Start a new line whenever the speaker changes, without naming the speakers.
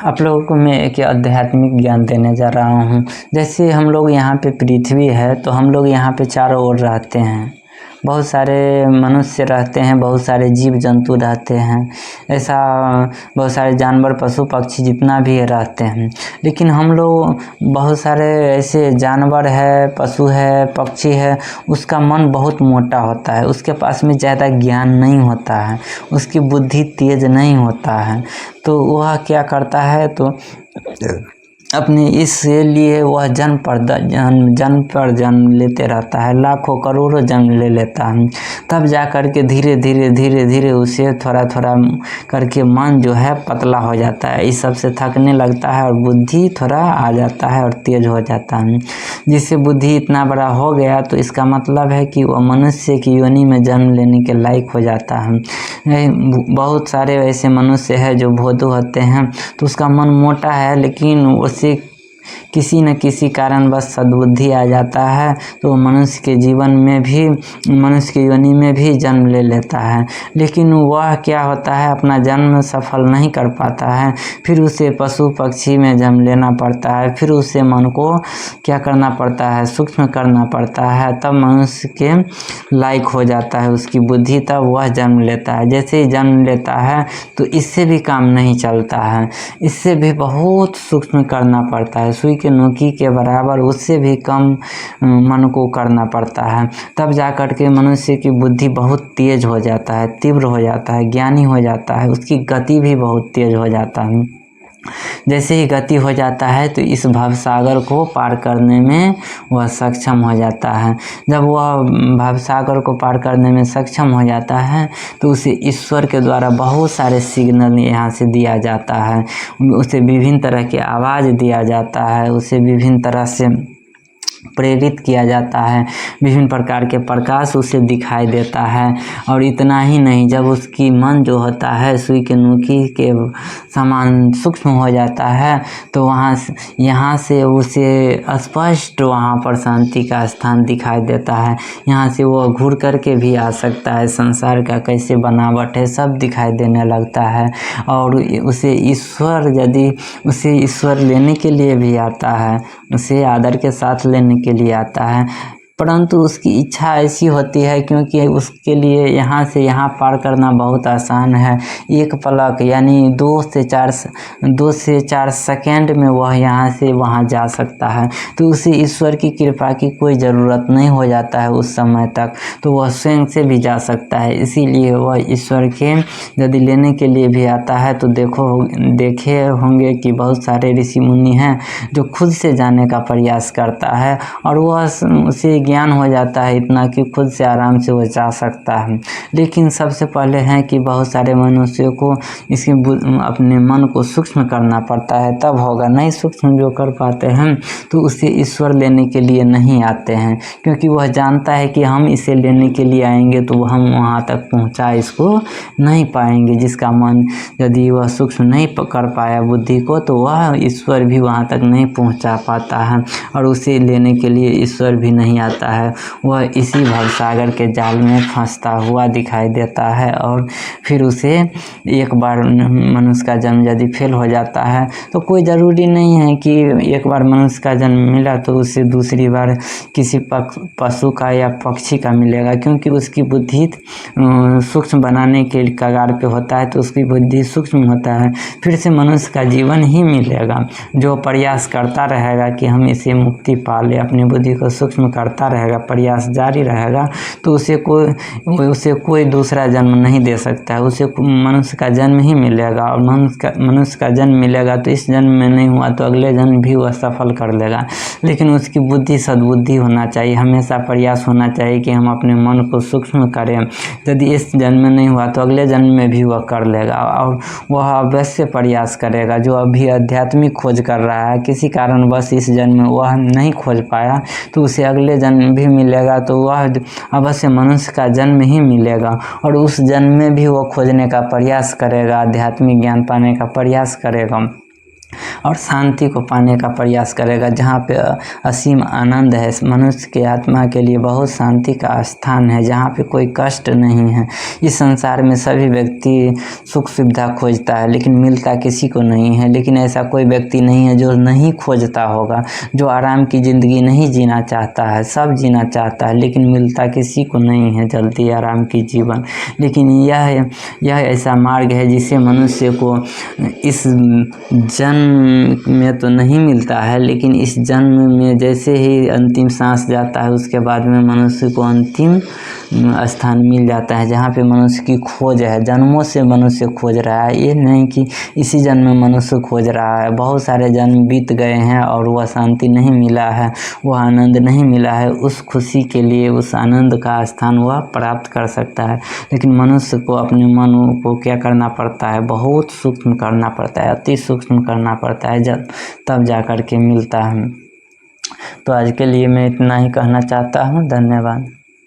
आप लोगों को मैं एक आध्यात्मिक ज्ञान देने जा रहा हूँ। जैसे हम लोग यहाँ पे पृथ्वी है, तो हम लोग यहाँ पे चारों ओर रहते हैं। बहुत सारे मनुष्य रहते हैं, बहुत सारे जीव जंतु रहते हैं, ऐसा बहुत सारे जानवर पशु पक्षी जितना भी रहते हैं। लेकिन हम लोग बहुत सारे ऐसे जानवर है, पशु है, पक्षी है, उसका मन बहुत मोटा होता है, उसके पास में ज़्यादा ज्ञान नहीं होता है, उसकी बुद्धि तेज नहीं होता है। तो वह क्या करता है, तो अपने इसलिए वह जन्म पर जन्म लेते रहता है, लाखों करोड़ों जन्म ले लेता है। तब जा कर के धीरे धीरे उसे थोड़ा करके मन जो है पतला हो जाता है, इस सब से थकने लगता है और बुद्धि थोड़ा आ जाता है और तेज हो जाता है। जिससे बुद्धि इतना बड़ा हो गया तो इसका मतलब है कि वह मनुष्य की योनि में जन्म लेने के लायक हो जाता है। बहुत सारे ऐसे मनुष्य है जो भोदू होते हैं, तो उसका मन मोटा है, लेकिन उसे किसी न किसी कारण बस सद्बुद्धि आ जाता है, तो मनुष्य के जीवन में भी, मनुष्य की योनि में भी जन्म ले लेता है। लेकिन वह क्या होता है, अपना जन्म सफल नहीं कर पाता है, फिर उसे पशु पक्षी में जन्म लेना पड़ता है, फिर उसे मन को क्या करना पड़ता है, सूक्ष्म करना पड़ता है, तब मनुष्य के लायक हो जाता है उसकी बुद्धि, तब वह जन्म लेता है। जैसे ही जन्म लेता है तो इससे भी काम नहीं चलता है, इससे भी बहुत सूक्ष्म करना पड़ता है, सुई के नोकी के बराबर उससे भी कम मन को करना पड़ता है। तब जा कर के मनुष्य की बुद्धि बहुत तेज हो जाता है, तीव्र हो जाता है, ज्ञानी हो जाता है, उसकी गति भी बहुत तेज हो जाता है। जैसे ही गति हो जाता है तो इस भवसागर को पार करने में वह सक्षम हो जाता है। जब वह भवसागर को पार करने में सक्षम हो जाता है तो उसे ईश्वर के द्वारा बहुत सारे सिग्नल यहाँ से दिया जाता है, उसे विभिन्न तरह की आवाज़ दिया जाता है, उसे विभिन्न तरह से प्रेरित किया जाता है, विभिन्न प्रकार के प्रकाश उसे दिखाई देता है। और इतना ही नहीं, जब उसकी मन जो होता है सुई के नोकी के समान सूक्ष्म हो जाता है तो यहाँ से उसे स्पष्ट वहाँ पर शांति का स्थान दिखाई देता है। यहाँ से वो घूर करके भी आ सकता है, संसार का कैसे बनावट है सब दिखाई देने लगता है। और उसे ईश्वर लेने के लिए भी आता है, उसे आदर के साथ लेने के लिए आता है, परंतु उसकी इच्छा ऐसी होती है, क्योंकि उसके लिए यहाँ से यहाँ पार करना बहुत आसान है। एक पलक यानी 2 से 4 सेकेंड में वह यहाँ से वहाँ जा सकता है। तो उसे ईश्वर की कृपा की कोई ज़रूरत नहीं हो जाता है उस समय तक, तो वह स्वयं से भी जा सकता है। इसीलिए वह ईश्वर के यदि लेने के लिए भी आता है तो देखे होंगे कि बहुत सारे ऋषि मुनि हैं जो खुद से जाने का प्रयास करता है और वह उसे ज्ञान हो जाता है इतना कि खुद से आराम से वो जा सकता है। लेकिन सबसे पहले है कि बहुत सारे मनुष्यों को अपने मन को सूक्ष्म करना पड़ता है, तब होगा। नहीं सूक्ष्म जो कर पाते हैं तो उसे ईश्वर लेने के लिए नहीं आते हैं, क्योंकि वह जानता है कि हम इसे लेने के लिए आएंगे तो हम वहाँ तक पहुँचा इसको नहीं पाएंगे। जिसका मन यदि वह सूक्ष्म नहीं कर पाया बुद्धि को, तो वह ईश्वर भी वहाँ तक नहीं पहुँचा पाता है और उसे लेने के लिए ईश्वर भी नहीं आता है। वह इसी भवसागर के जाल में फंसता हुआ दिखाई देता है। और फिर उसे एक बार मनुष्य का जन्म यदि फेल हो जाता है तो कोई ज़रूरी नहीं है कि एक बार मनुष्य का जन्म मिला तो उसे दूसरी बार किसी पशु का या पक्षी का मिलेगा, क्योंकि उसकी बुद्धि सूक्ष्म बनाने के कगार पे होता है, तो उसकी बुद्धि सूक्ष्म होता है। फिर से मनुष्य का जीवन ही मिलेगा। जो प्रयास करता रहेगा कि हम इसे मुक्ति पा ले, अपनी बुद्धि को सूक्ष्म करता रहेगा, प्रयास जारी रहेगा, तो उसे कोई दूसरा जन्म नहीं दे सकता है। उसे मनुष्य का जन्म ही मिलेगा, और मनुष्य का जन्म मिलेगा तो इस जन्म में नहीं हुआ तो अगले जन्म भी वह सफल कर लेगा। लेकिन उसकी बुद्धि सद्बुद्धि होना चाहिए, हमेशा प्रयास होना चाहिए कि हम अपने मन को सूक्ष्म करें। यदि इस जन्म में नहीं हुआ तो अगले जन्म में भी वह कर लेगा, और वह अवश्य प्रयास करेगा। जो अभी आध्यात्मिक खोज कर रहा है, किसी कारण बस इस जन्म में वह नहीं खोज पाया तो उसे अगले जन्म भी मिलेगा, तो वह अवश्य मनुष्य का जन्म ही मिलेगा। और उस जन्म में भी वो खोजने का प्रयास करेगा, आध्यात्मिक ज्ञान पाने का प्रयास करेगा। और शांति को पाने का प्रयास करेगा। जहाँ पे असीम आनंद है, मनुष्य के आत्मा के लिए बहुत शांति का स्थान है, जहाँ पे कोई कष्ट नहीं है। इस संसार में सभी व्यक्ति सुख सुविधा खोजता है, लेकिन मिलता किसी को नहीं है। लेकिन ऐसा कोई व्यक्ति नहीं है जो नहीं खोजता होगा, जो आराम की ज़िंदगी नहीं जीना चाहता है। सब जीना चाहता है, लेकिन मिलता किसी को नहीं है जल्दी आराम की जीवन। लेकिन यह ऐसा मार्ग है जिसे मनुष्य को इस जन्म में तो नहीं मिलता है, लेकिन इस जन्म में जैसे ही अंतिम सांस जाता है, उसके बाद में मनुष्य को अंतिम स्थान मिल जाता है, जहाँ पे मनुष्य की खोज है। जन्मों से मनुष्य खोज रहा है, ये नहीं कि इसी जन्म में मनुष्य खोज रहा है। बहुत सारे जन्म बीत गए हैं और वह शांति नहीं मिला है, वह आनंद नहीं मिला है। उस खुशी के लिए उस आनंद का स्थान वह प्राप्त कर सकता है। लेकिन मनुष्य को अपने मन को क्या करना पड़ता है, बहुत सूक्ष्म करना पड़ता है, अति सूक्ष्म करना पड़ता है, जब तब जा कर के मिलता है। तो आज के लिए मैं इतना ही कहना चाहता हूँ। धन्यवाद।